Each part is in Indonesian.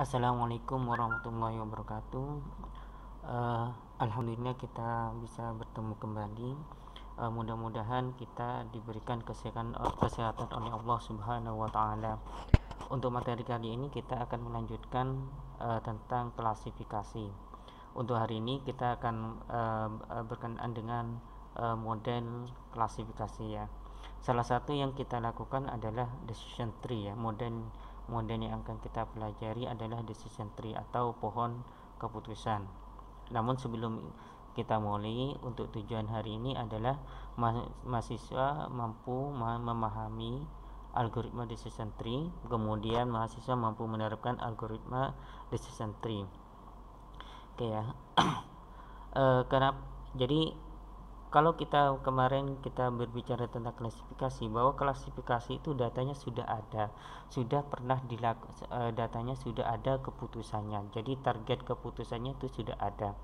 Assalamualaikum warahmatullahi wabarakatuh. Alhamdulillah kita bisa bertemu kembali. Mudah-mudahan kita diberikan kesehatan oleh Allah Subhanahu wa taala. Untuk materi kali ini kita akan melanjutkan tentang klasifikasi. Untuk hari ini kita akan berkenaan dengan model klasifikasi ya. Salah satu yang kita lakukan adalah decision tree ya. Model yang akan kita pelajari adalah decision tree atau pohon keputusan. Namun sebelum kita mulai, untuk tujuan hari ini adalah mahasiswa mampu memahami algoritma decision tree, kemudian mahasiswa mampu menerapkan algoritma decision tree. Oke ya. Jadi kalau kemarin kita berbicara tentang klasifikasi, bahwa klasifikasi itu datanya sudah ada, datanya sudah ada keputusannya. Jadi target keputusannya itu sudah ada.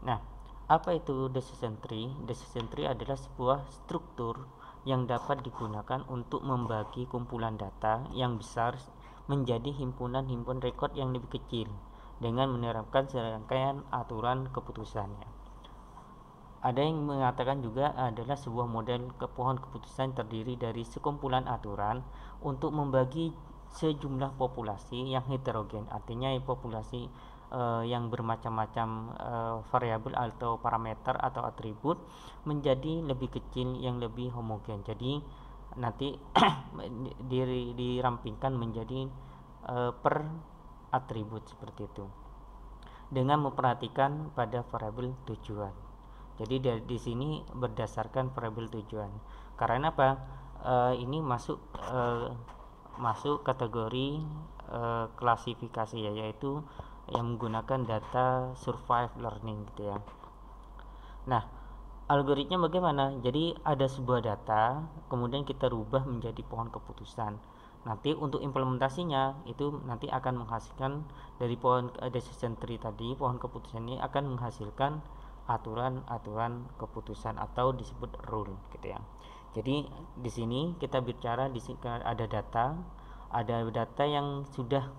Nah, apa itu decision tree? Decision tree adalah sebuah struktur yang dapat digunakan untuk membagi kumpulan data yang besar menjadi himpunan rekod yang lebih kecil dengan menerapkan serangkaian aturan keputusannya. Ada yang mengatakan juga adalah sebuah model pohon keputusan terdiri dari sekumpulan aturan untuk membagi sejumlah populasi yang heterogen, artinya populasi yang bermacam-macam variabel atau parameter atau atribut menjadi lebih kecil yang lebih homogen. Jadi nanti dirampingkan menjadi per atribut seperti itu dengan memperhatikan pada variabel tujuan. Jadi di sini berdasarkan variabel tujuan. Karena apa? Ini masuk kategori klasifikasi ya, yaitu yang menggunakan data survive learning gitu ya. Nah, algoritma bagaimana? Jadi ada sebuah data, kemudian kita rubah menjadi pohon keputusan. Nanti untuk implementasinya itu nanti akan menghasilkan dari pohon decision tree tadi, pohon keputusan ini akan menghasilkan aturan-aturan keputusan atau disebut rule gitu ya. Jadi di sini kita bicara ada data yang sudah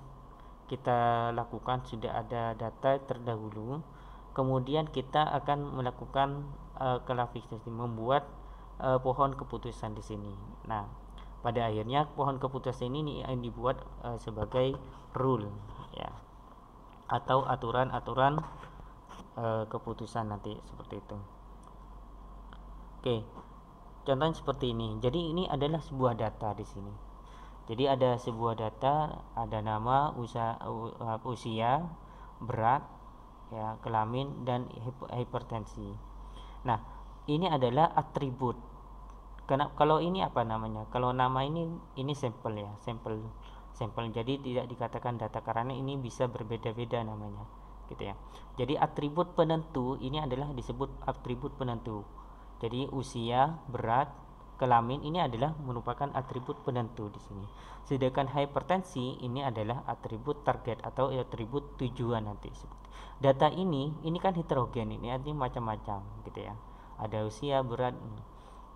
kita lakukan, sudah ada data terdahulu. Kemudian kita akan melakukan klasifikasi, membuat pohon keputusan di sini. Nah, pada akhirnya pohon keputusan ini dibuat sebagai rule ya, atau aturan-aturan keputusan nanti seperti itu. Oke, contohnya seperti ini. Jadi ini adalah sebuah data di sini. Jadi ada sebuah data, ada nama, usia, berat, ya, kelamin, dan hipertensi. Nah, ini adalah atribut. Kalau ini apa namanya? Kalau nama ini sampel ya, sampel. Jadi tidak dikatakan data karena ini bisa berbeda-beda namanya. Gitu ya. Jadi atribut penentu ini adalah disebut atribut penentu. Jadi usia, berat, kelamin ini adalah merupakan atribut penentu di sini. Sedangkan hipertensi ini adalah atribut target atau atribut tujuan nanti. Data ini kan heterogen, ini artinya macam-macam gitu ya. Ada usia, berat.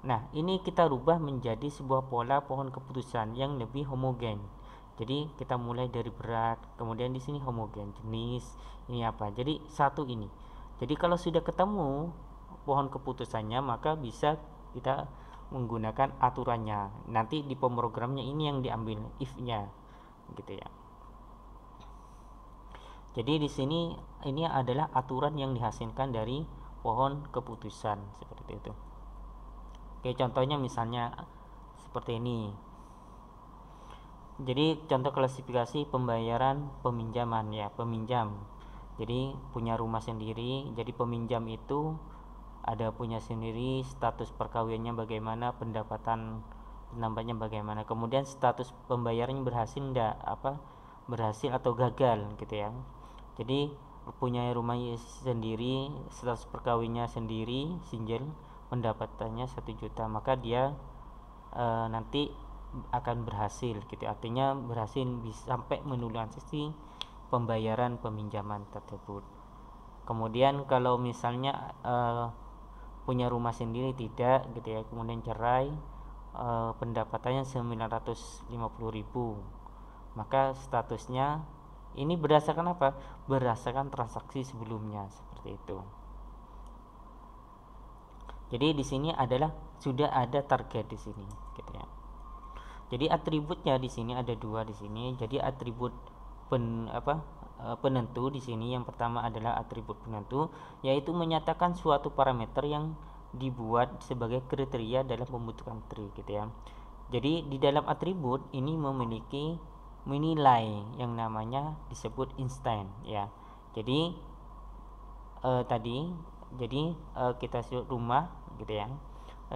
Nah, ini kita rubah menjadi sebuah pola pohon keputusan yang lebih homogen. Jadi kita mulai dari berat, kemudian di sini homogen, jenis ini apa. Jadi satu ini. Jadi kalau sudah ketemu pohon keputusannya, maka bisa kita menggunakan aturannya. Nanti di pemrogramnya ini yang diambil if-nya, gitu ya. Jadi di sini ini adalah aturan yang dihasilkan dari pohon keputusan seperti itu. Oke, contohnya misalnya seperti ini. Jadi contoh klasifikasi pembayaran peminjaman ya, peminjam. Jadi punya rumah sendiri, jadi peminjam itu ada punya sendiri, status perkawinannya bagaimana, pendapatnya bagaimana, kemudian status pembayarannya berhasil berhasil atau gagal gitu ya. Jadi punya rumah sendiri, status perkawinannya sendiri, single, pendapatannya 1 juta, maka dia nanti akan berhasil gitu, artinya berhasil bisa sampai melunasi pembayaran peminjaman tersebut. Kemudian kalau misalnya punya rumah sendiri tidak gitu ya, kemudian cerai, pendapatannya 950.000, maka statusnya Ini berdasarkan apa? Berdasarkan transaksi sebelumnya, seperti itu. Jadi di sini adalah sudah ada target di sini, gitu ya. Jadi atributnya di sini ada dua di sini. Jadi atribut penentu di sini, yang pertama adalah atribut penentu, yaitu menyatakan suatu parameter yang dibuat sebagai kriteria dalam pembentukan tree, gitu ya. Jadi di dalam atribut ini memiliki menilai yang namanya disebut instant, ya. Jadi kita sebut rumah, gitu ya.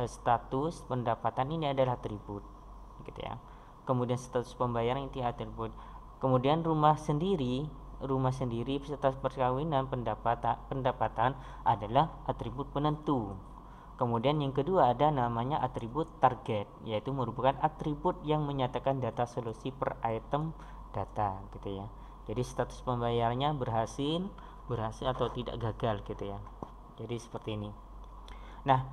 Status pendapatan ini adalah atribut, gitu ya. Kemudian status pembayaran itu atribut. Kemudian rumah sendiri status perkawinan, pendapatan adalah atribut penentu. Kemudian yang kedua ada namanya atribut target, yaitu merupakan atribut yang menyatakan data solusi per item data, gitu ya. Jadi status pembayarannya berhasil atau tidak gagal, gitu ya. Jadi seperti ini. Nah,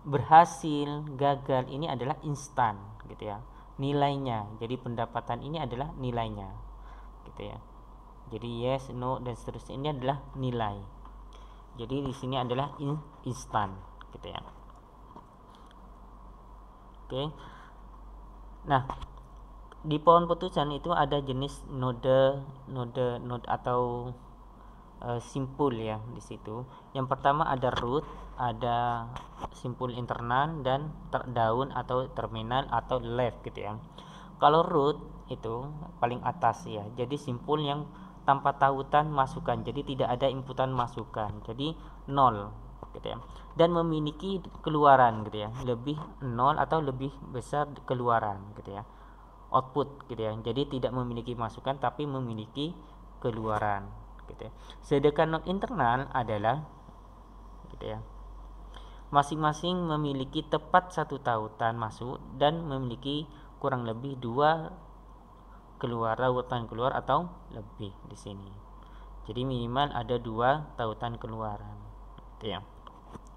berhasil, gagal ini adalah instan, gitu ya. Nilainya. Jadi pendapatan ini adalah nilainya, gitu ya. Jadi yes, no, dan seterusnya ini adalah nilai. Jadi di sini adalah instan, gitu ya. Oke. Nah, di pohon putusan itu ada jenis node atau simpul ya di situ. Yang pertama ada root, ada simpul internal, dan daun atau terminal atau left, gitu ya. Kalau root itu paling atas ya. Jadi simpul yang tanpa tautan masukan. Jadi tidak ada inputan masukan. Jadi 0, gitu ya. Dan memiliki keluaran, gitu ya. Lebih 0 atau lebih besar keluaran, gitu ya. Output, gitu ya. Jadi tidak memiliki masukan tapi memiliki keluaran, gitu ya. Sedangkan node internal adalah, gitu ya, masing-masing memiliki tepat satu tautan masuk dan memiliki kurang lebih 2 tautan keluar atau lebih di sini. Jadi minimal ada 2 tautan keluaran, gitu ya.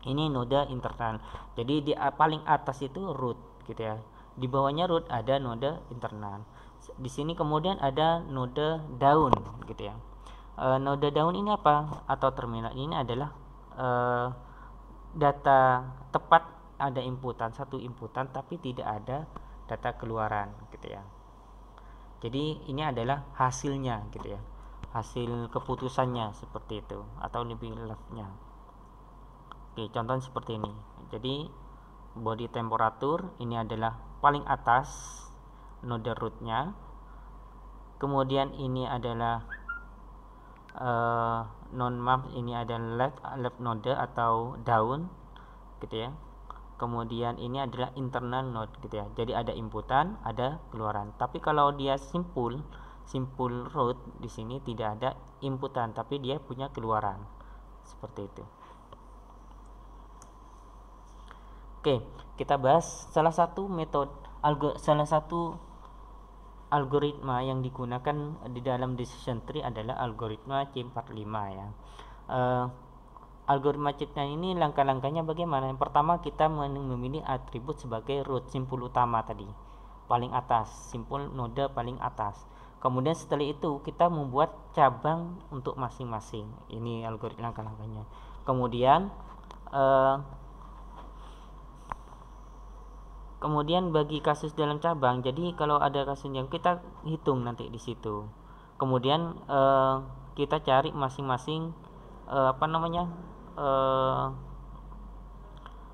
Ini node internal. Jadi di paling atas itu root, gitu ya. Di bawahnya root ada node internal. Di sini kemudian ada node daun, gitu ya. Node daun ini apa? Atau terminal ini adalah data tepat, ada satu inputan tapi tidak ada data keluaran, gitu ya. Jadi ini adalah hasilnya, gitu ya. Hasil keputusannya seperti itu atau lebih leftnya. Oke, contohnya seperti ini. Jadi body temperature ini adalah paling atas node rootnya. Kemudian ini adalah non-map, ini adalah left node atau daun, gitu ya. Kemudian ini adalah internal node, gitu ya. Jadi ada inputan, ada keluaran. Tapi kalau dia simpul root di sini tidak ada inputan tapi dia punya keluaran. Seperti itu. Oke, kita bahas salah satu algoritma yang digunakan di dalam decision tree adalah algoritma C45 ya. Algoritma C45 ini langkah-langkahnya bagaimana? Yang pertama kita memilih atribut sebagai root, simpul utama tadi, paling atas, simpul node paling atas. Kemudian setelah itu kita membuat cabang untuk masing-masing. Ini algoritma langkah-langkahnya. Kemudian bagi kasus dalam cabang, jadi kalau ada kasus yang kita hitung nanti di situ. Kemudian kita cari masing-masing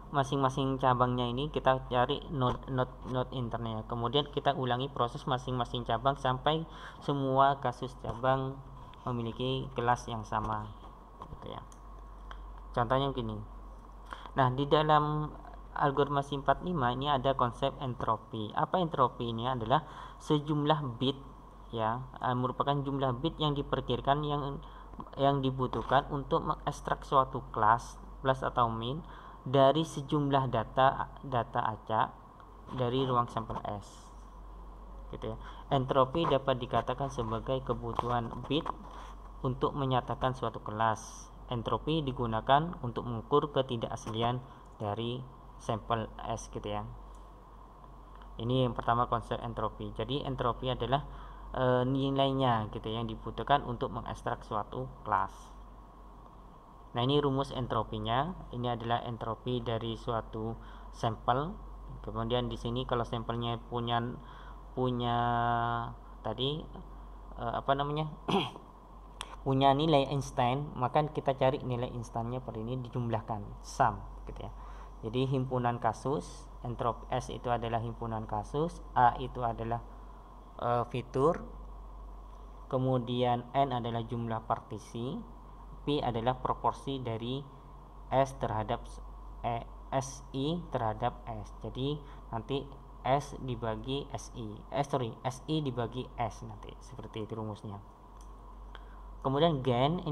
masing-masing cabangnya ini kita cari node internalnya. Kemudian kita ulangi proses masing-masing cabang sampai semua kasus cabang memiliki kelas yang sama, gitu ya. Contohnya gini. Nah, di dalam algoritma C45 ini ada konsep entropi. Apa entropi? Ini adalah sejumlah bit ya, merupakan jumlah bit yang diperkirakan yang dibutuhkan untuk mengekstrak suatu kelas plus atau min dari sejumlah data acak dari ruang sampel S, gitu ya. Entropi dapat dikatakan sebagai kebutuhan bit untuk menyatakan suatu kelas. Entropi digunakan untuk mengukur ketidakaslian dari sampel S, gitu ya. Ini yang pertama konsep entropi. Jadi entropi adalah nilainya gitu yang dibutuhkan untuk mengekstrak suatu kelas. Nah, ini rumus entropinya. Ini adalah entropi dari suatu sampel. Kemudian di sini kalau sampelnya punya tadi punya nilai Einstein, maka kita cari nilai Einsteinnya per ini dijumlahkan, sum gitu ya. Jadi himpunan kasus, entropi S itu adalah himpunan kasus, A itu adalah fitur, kemudian N adalah jumlah partisi, P adalah proporsi dari S terhadap SI terhadap S. Jadi nanti S dibagi SI dibagi S, nanti seperti itu rumusnya. Kemudian gen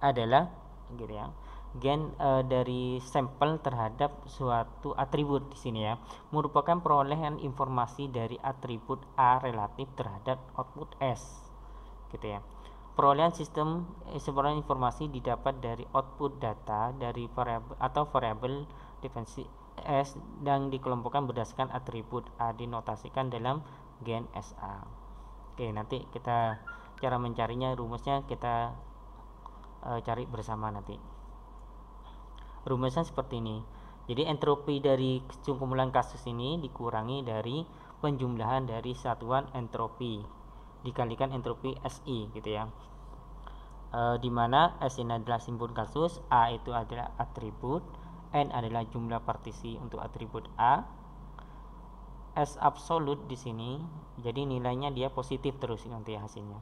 adalah gitu ya, gen dari sampel terhadap suatu atribut di sini ya, merupakan perolehan informasi dari atribut A relatif terhadap output S gitu ya. Perolehan sistem perolehan informasi didapat dari output data dari variabel atau variabel definisi S dan dikelompokkan berdasarkan atribut A, dinotasikan dalam gen SA. Oke, nanti kita cara mencarinya, rumusnya kita cari bersama nanti. Rumusnya seperti ini. Jadi entropi dari kumpulan kasus ini dikurangi dari penjumlahan dari satuan entropi dikalikan entropi SI gitu ya. Di mana S ini adalah simbol kasus, A itu adalah atribut, N adalah jumlah partisi untuk atribut A, S absolut di sini, jadi nilainya dia positif terus nanti hasilnya.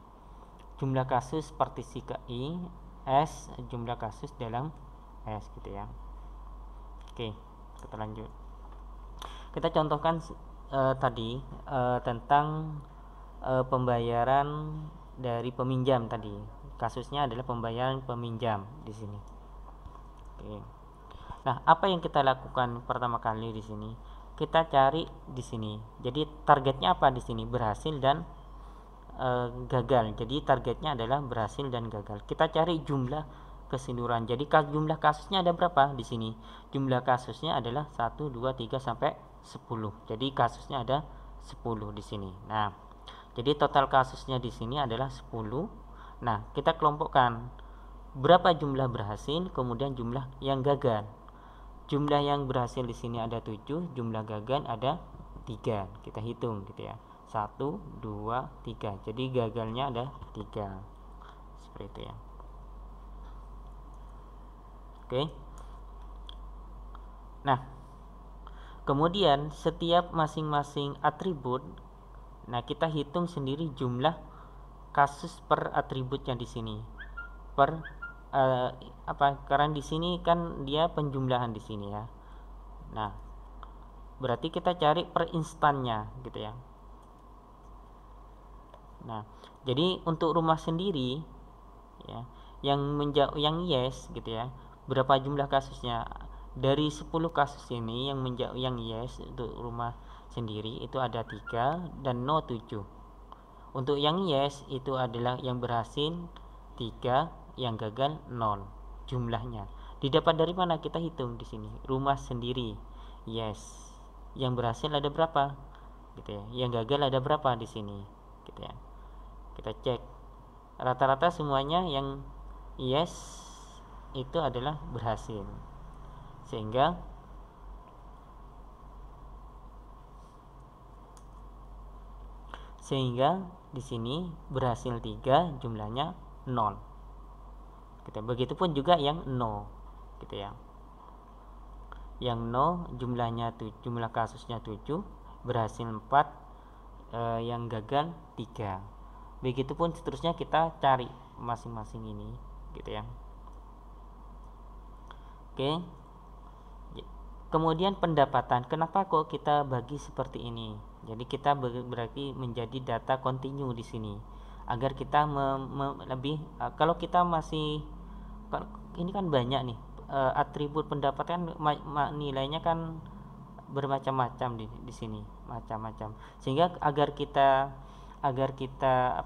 Jumlah kasus partisi ke I, S jumlah kasus dalam S gitu ya. Oke, kita lanjut. Kita contohkan tadi tentang pembayaran dari peminjam tadi. Kasusnya adalah pembayaran peminjam di sini. Oke. Nah, apa yang kita lakukan pertama kali di sini? Kita cari di sini. Jadi targetnya apa di sini? Berhasil dan gagal. Jadi targetnya adalah berhasil dan gagal. Kita cari jumlah keseluruhan. Jadi jumlah kasusnya ada berapa di sini? Jumlah kasusnya adalah 1 2 3 sampai 10. Jadi kasusnya ada 10 di sini. Nah, jadi total kasusnya di sini adalah 10. Nah, kita kelompokkan berapa jumlah berhasil, kemudian jumlah yang gagal. Jumlah yang berhasil di sini ada 7, jumlah gagal ada 3. Kita hitung gitu ya. 1 2 3. Jadi gagalnya ada 3. Seperti itu ya. Oke. Nah, kemudian setiap masing-masing atribut, nah kita hitung sendiri jumlah kasus per atributnya di sini. Karena di sini kan dia penjumlahan di sini ya. Nah, berarti kita cari per instannya gitu ya. Nah, jadi untuk rumah sendiri ya, yang yes gitu ya, berapa jumlah kasusnya? Dari 10 kasus ini yang yes untuk rumah sendiri itu ada 3 dan no 7. Untuk yang yes itu adalah yang berhasil 3, yang gagal 0 jumlahnya. Didapat dari mana? Kita hitung di sini. Rumah sendiri yes. Yang berhasil ada berapa? Gitu ya. Yang gagal ada berapa di sini? Gitu ya. Kita cek. Rata-rata semuanya yang yes itu adalah berhasil. Sehingga di sini berhasil 3, jumlahnya 0. Gitu. Begitupun juga yang no, gitu ya. Yang no jumlahnya jumlah kasusnya 7, berhasil 4, yang gagal 3. Begitupun seterusnya kita cari masing-masing ini, gitu ya. Oke. Kemudian pendapatan, kenapa kok kita bagi seperti ini? Jadi kita berarti menjadi data kontinu di sini, agar kita lebih kalau kita masih ini kan banyak nih atribut pendapatan nilainya kan bermacam-macam di sini, macam-macam. Sehingga agar kita agar kita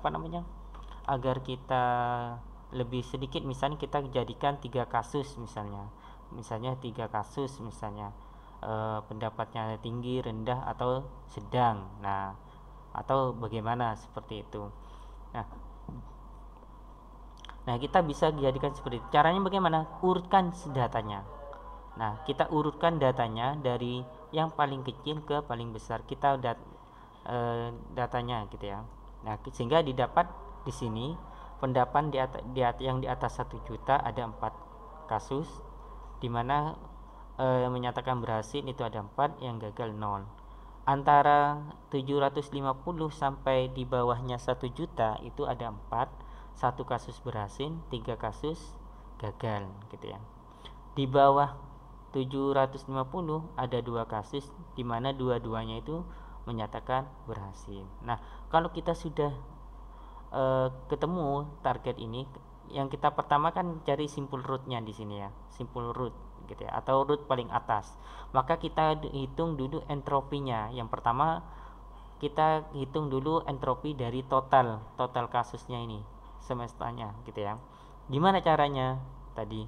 lebih sedikit, misalnya kita jadikan 3 kasus misalnya 3 kasus misalnya pendapatnya tinggi, rendah atau sedang. Nah, atau bagaimana seperti itu. Nah, kita bisa dijadikan seperti itu. Caranya bagaimana? Urutkan datanya. Nah, kita urutkan datanya dari yang paling kecil ke paling besar. Kita datanya gitu ya. Nah, sehingga didapat di sini pendapat yang di atas 1 juta ada 4 kasus, di mana menyatakan berhasil itu ada 4, yang gagal 0. Antara 750 sampai di bawahnya 1 juta itu ada 4, 1 kasus berhasil, 3 kasus gagal gitu ya. Di bawah 750 ada 2 kasus, di mana dua-duanya itu menyatakan berhasil. Nah, kalau kita sudah ketemu target ini, yang kita pertama kan cari simple root-nya di sini ya, simple root gitu ya, atau root paling atas. Maka kita hitung dulu entropinya. Yang pertama kita hitung dulu entropi dari total kasusnya ini, semestanya gitu ya. Gimana caranya? Tadi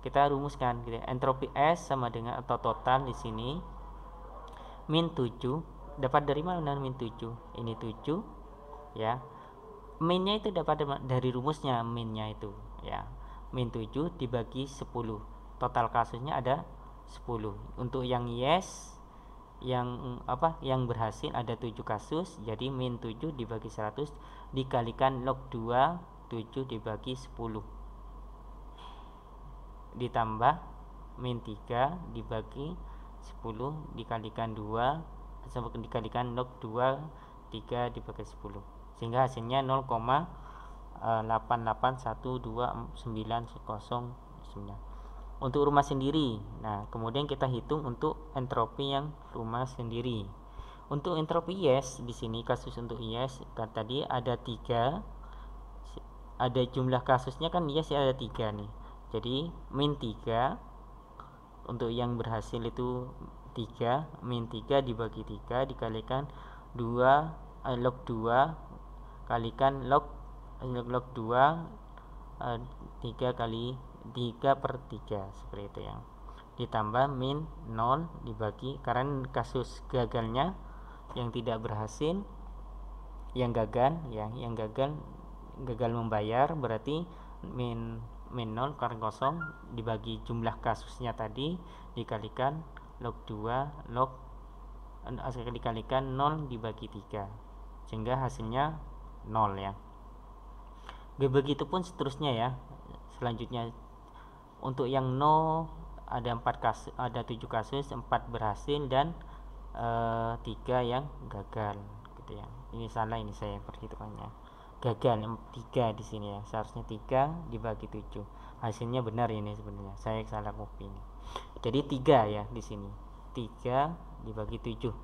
kita rumuskan gitu ya. Entropi S sama dengan atau total di sini min 7. Dapat dari mana min 7? Ini 7 ya. Minnya itu dapat dari rumusnya, minnya itu ya. Min 7 dibagi 10. Total kasusnya ada 10. Untuk yang yes, yang berhasil ada 7 kasus, jadi min 7 dibagi 100 dikalikan log 2, 7 dibagi 10 ditambah min 3 dibagi 10 dikalikan 2 sampai dikalikan log 2, 3 dibagi 10, sehingga hasilnya 0,88120909 untuk rumah sendiri. Nah, kemudian kita hitung untuk entropi yang rumah sendiri. Untuk entropi yes di sini, kasus untuk yes kan tadi ada 3, ada jumlah kasusnya kan yes ada 3 nih. Jadi min 3 untuk yang berhasil itu 3, min 3 dibagi 3 dikalikan 2 log 2 kalikan log 2 3 kali 3/3 seperti itu ya. Ditambah min 0 dibagi, karena kasus gagalnya yang tidak berhasil, yang gagal ya, yang gagal membayar, berarti min 0 karena kosong dibagi jumlah kasusnya tadi dikalikan log 2 dikalikan 0 dibagi 3, sehingga hasilnya 0 ya. Begitupun seterusnya ya. Selanjutnya untuk yang no ada 4 kasus, ada 7 kasus, 4 berhasil dan 3 yang gagal gitu ya. Ini salah, ini saya perhitungannya. Gagal 3 di sini ya. Seharusnya 3 dibagi 7. Hasilnya benar ini sebenarnya. Saya salah copy ini. Jadi 3 ya di sini. 3 dibagi 7.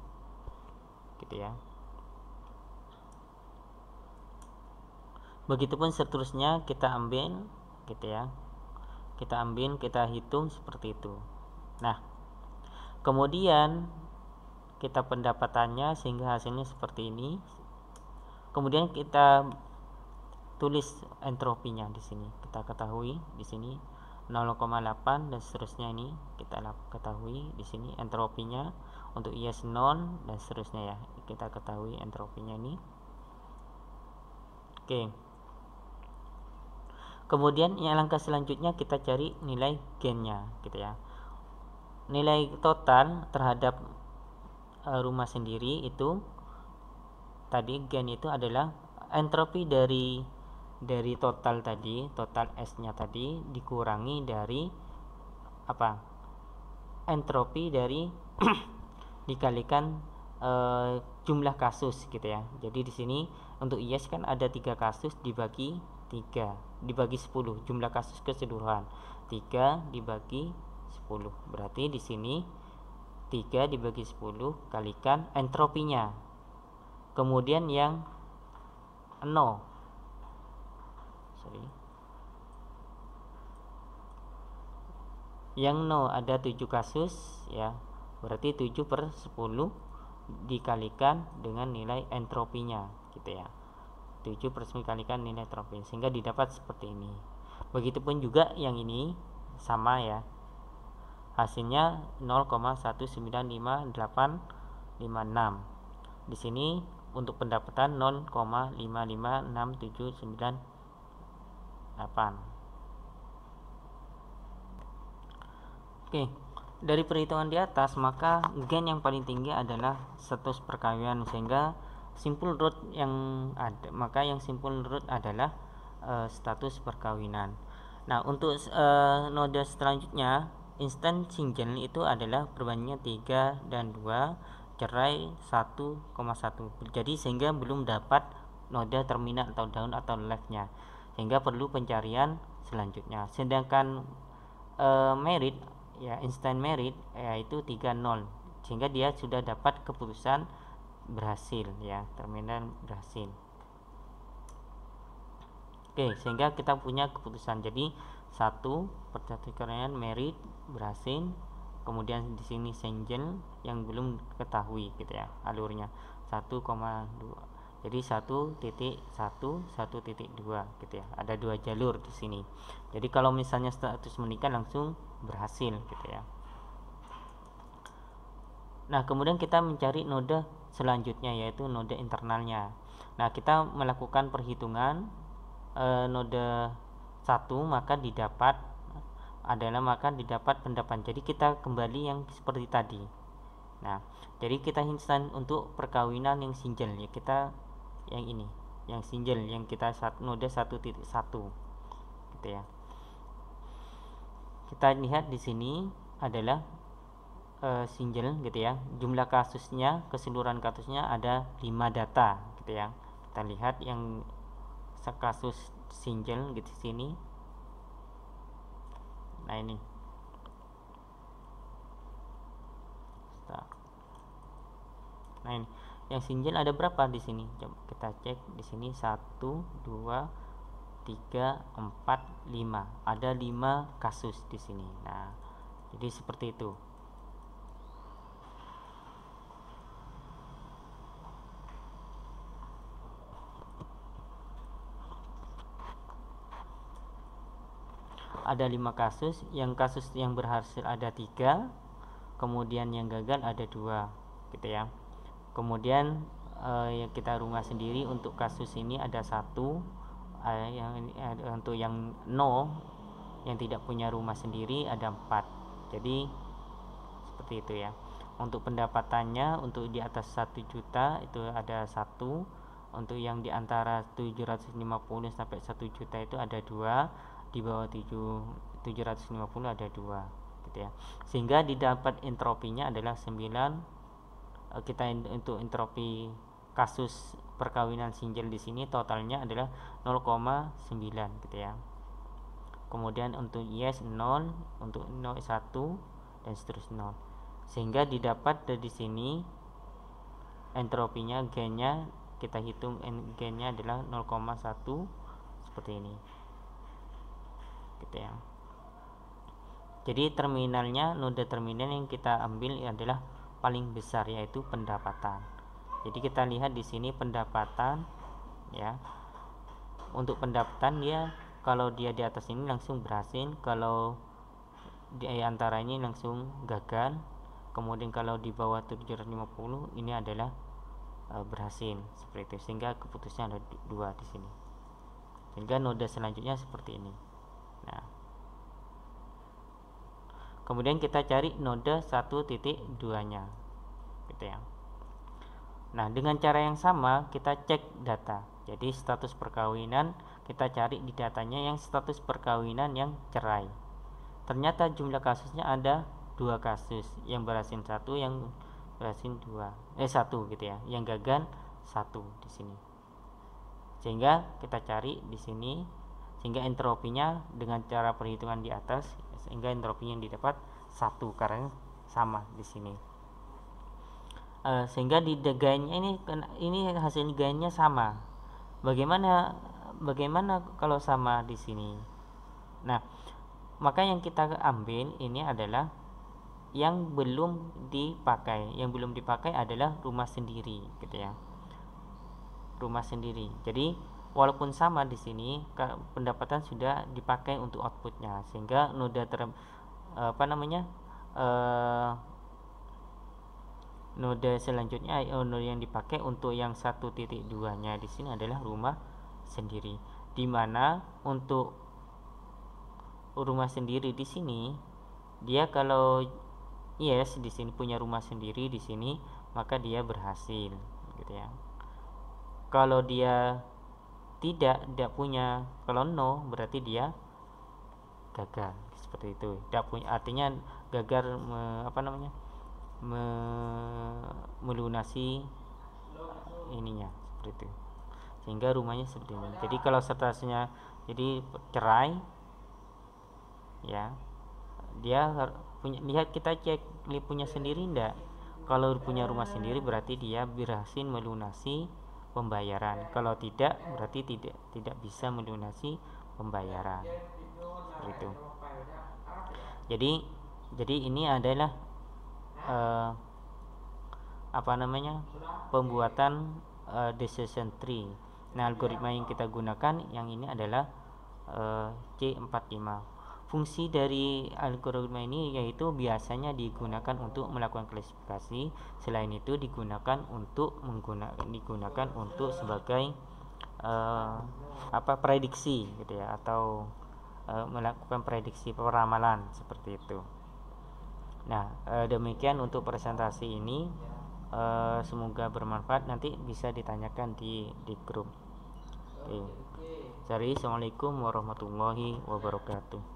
Gitu ya. Begitupun seterusnya kita ambil gitu ya. Kita hitung seperti itu. Nah, kemudian kita pendapatannya sehingga hasilnya seperti ini. Kemudian kita tulis entropinya di sini. Kita ketahui di sini 0,8 dan seterusnya, ini kita ketahui di sini entropinya. Untuk yes 0 dan seterusnya ya. Kita ketahui entropinya ini. Oke. Kemudian yang langkah selanjutnya kita cari nilai gainnya gitu ya. Nilai total terhadap rumah sendiri itu tadi, gain itu adalah entropi dari total tadi, total S-nya tadi dikurangi dari entropi dari dikalikan jumlah kasus gitu ya. Jadi di sini untuk yes kan ada 3 kasus dibagi 3 dibagi 10, jumlah kasus keseluruhan 3 dibagi 10, berarti di sini 3 dibagi 10 kalikan entropinya. Kemudian yang yang ada 7 kasus ya, berarti 7/10 dikalikan dengan nilai entropinya gitu ya. 7/10 kalikan nilai entropi, sehingga didapat seperti ini. Begitupun juga yang ini sama ya, hasilnya 0,19586. Di sini untuk pendapatan 0,55679,8. Oke, dari perhitungan di atas maka gain yang paling tinggi adalah status perkawinan, sehingga simple root yang ada, maka yang simple root adalah status perkawinan. Nah, untuk node selanjutnya instant single itu adalah perbandingannya 3 dan 2, cerai 1,1. Jadi sehingga belum dapat node terminal atau down atau left-nya, sehingga perlu pencarian selanjutnya. Sedangkan merit ya, instant merit yaitu 30, sehingga dia sudah dapat keputusan berhasil ya, terminal berhasil. Oke, sehingga kita punya keputusan. Jadi satu percaturan merit berhasil, kemudian di sini single yang belum ketahui gitu ya alurnya 1,2. Jadi 1.1 1.2 gitu ya. Ada dua jalur di sini. Jadi kalau misalnya status menikah langsung berhasil gitu ya. Nah, kemudian kita mencari node selanjutnya yaitu node internalnya. Nah, kita melakukan perhitungan node 1 maka didapat pendapat. Jadi kita kembali yang seperti tadi. Nah, jadi kita instan untuk perkawinan yang single ya, kita yang ini, yang single yang kita node 1.1 gitu ya. Kita lihat di sini adalah single gitu ya. Jumlah kasusnya, keseluruhan kasusnya ada 5 data gitu ya. Kita lihat yang kasus single gitu di sini. Nah, ini. Nah, ini yang single ada berapa di sini? Coba kita cek di sini 1 2 3 4 5. Ada 5 kasus di sini. Nah, jadi seperti itu. Ada 5 kasus, kasus yang berhasil ada 3, kemudian yang gagal ada 2 gitu ya. Kemudian yang kita rumah sendiri untuk kasus ini ada 1, untuk yang no, yang tidak punya rumah sendiri ada 4. Jadi seperti itu ya. Untuk pendapatannya untuk di atas 1 juta itu ada 1, untuk yang di antara 750 sampai 1 juta itu ada 2, di bawah 750 ada 2 gitu ya. Sehingga didapat entropinya adalah 9. Kita untuk entropi kasus perkawinan single di sini totalnya adalah 0,9 gitu ya. Kemudian untuk yes 0, untuk no 1 dan seterusnya 0. Sehingga didapat dari sini entropinya, gainnya kita hitung gainnya adalah 0,1 seperti ini gitu ya. Jadi terminalnya, node terminal yang kita ambil adalah paling besar yaitu pendapatan. Jadi kita lihat di sini pendapatan ya. Untuk pendapatan dia kalau dia di atas ini langsung berhasil, kalau di antara ini langsung gagal. Kemudian kalau di bawah 750 ini adalah berhasil seperti itu, sehingga keputusannya ada 2 di sini. Sehingga node selanjutnya seperti ini. Nah, kemudian kita cari node 1.2-nya gitu ya. Nah, dengan cara yang sama kita cek data. Jadi status perkawinan kita cari di datanya yang status perkawinan yang cerai. Ternyata jumlah kasusnya ada 2 kasus, yang berhasil 1, yang berhasil 1 gitu ya. Yang gagal 1 di sini. Sehingga kita cari di sini, sehingga entropinya dengan cara perhitungan di atas, sehingga entropinya yang didapat 1 karena sama di sini. Sehingga di gainnya ini hasil gainnya sama. Bagaimana kalau sama di sini? Nah, maka yang kita ambil ini adalah yang belum dipakai. Yang belum dipakai adalah rumah sendiri gitu ya. Rumah sendiri. Jadi walaupun sama di sini pendapatan sudah dipakai untuk outputnya, sehingga node node selanjutnya node yang dipakai untuk yang 1.2-nya di sini adalah rumah sendiri, dimana untuk rumah sendiri di sini dia kalau yes di sini punya rumah sendiri di sini, maka dia berhasil gitu ya. Kalau dia tidak punya, kalau no berarti dia gagal, seperti itu. Tidak punya artinya gagal melunasi ininya, seperti itu, sehingga rumahnya seperti ini. Jadi kalau statusnya jadi cerai ya, dia punya, lihat kita cek punya sendiri enggak. Kalau punya rumah sendiri berarti dia berhasil melunasi pembayaran, kalau tidak berarti tidak bisa melunasi pembayaran, seperti itu. Jadi ini adalah pembuatan decision tree. Nah, algoritma yang kita gunakan yang ini adalah C45. Fungsi dari algoritma ini yaitu biasanya digunakan untuk melakukan klasifikasi. Selain itu digunakan untuk sebagai prediksi gitu ya, atau melakukan prediksi peramalan, seperti itu. Nah, demikian untuk presentasi ini. Semoga bermanfaat. Nanti bisa ditanyakan di grup. Oke. Jadi, assalamualaikum warahmatullahi wabarakatuh.